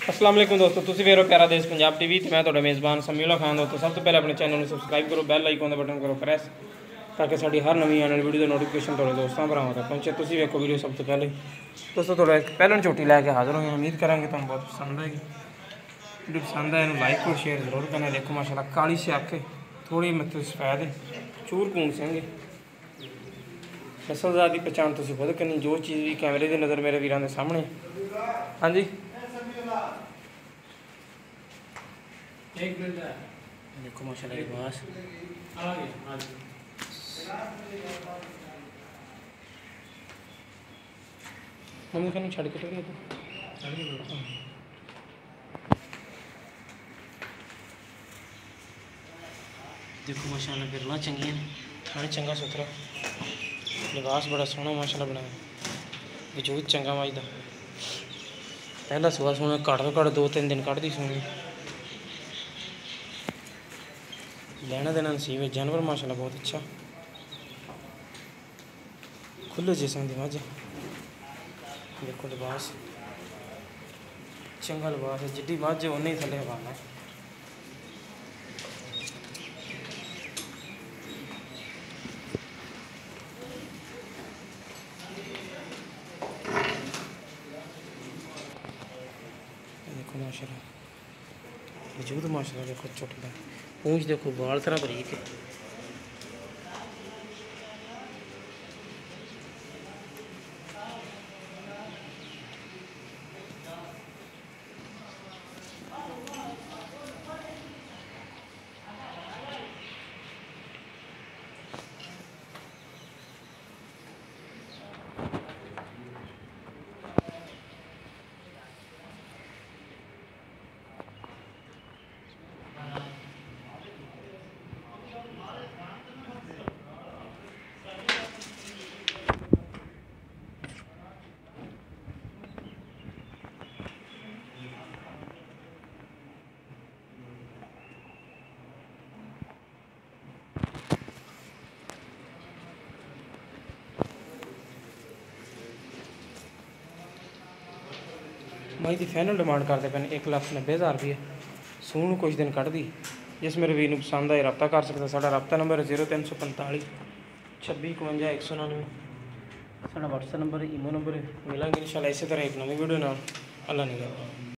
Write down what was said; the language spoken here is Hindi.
अस्सलाम वालेकुम दोस्तों, तुसीं वेख रहे हो प्यारा देश पंजाब टीवी ते मैं तुहाडा मेज़बान समीउल्लाह खान। दोस्तों सब तो पहले अपने चैनल में सबसक्राइब करो, बैल आइकन का बटन करो प्रेस ताकि साडी हर नवीं आने वाली वीडियो का नोटिफिकेशन तुहाडे दोस्तों भरावां तक पहुंचे। तुसीं वेखो वीडियो सब तो पहले। दोस्तों थोड़ा एक पैलन झोटी लैके हाज़र होए, उम्मीद करांगे तुहानूं बहुत पसंद आएगी। वीडियो पसंद आए लाइक और शेयर जरूर करना। देखो माशाल्लाह काली स्याख है, थोड़ी मतलब सफेद है, चूर कून सिंह है। नस्लदार की पहचान तुसीं खुद करनी, जो चीज़ भी कैमरे की नज़र मेरे वीरां दे सामने। हाँ जी देखो माशाल्लाह लिबास मम्मी खानी छड़ के तो देखो माशाल्लाह बिरला चंगियां ने, थाने चंगा सुथरा, लिबास बड़ा सोहना माशाल्लाह बनाया, वजूद चंगा मज दा। पहला सुबह सोने घट तो घट 2-3 दिन कढ़दी सोनी, लेना देना नसीब है। जानवर माशाल्लाह बहुत अच्छा, खुले जिसम की मझ। देखो लिबास चंगा लिबास है, जिड्डी मझ है उन्नी थले हवाना है। देखो माशाल्लाह वजूद माशाल्लाह, देखो छोटा पूंछ, देखो बाल तरह बरीक है। मई की फाइनल डिमांड करते पे 1,90,000 रुपये। सून कुछ दिन कढ़ दी। जिस मेरे वीर पसंद आए रब्ता कर सकता। साडा रब्ता नंबर है 0345 26 51 199। साडा व्हाट्सएप नंबर है, ईमो नंबर है। मिलेंगे इंशाल्लाह इसी तरह एक नवी वीडियो नाल। अल्लाह ने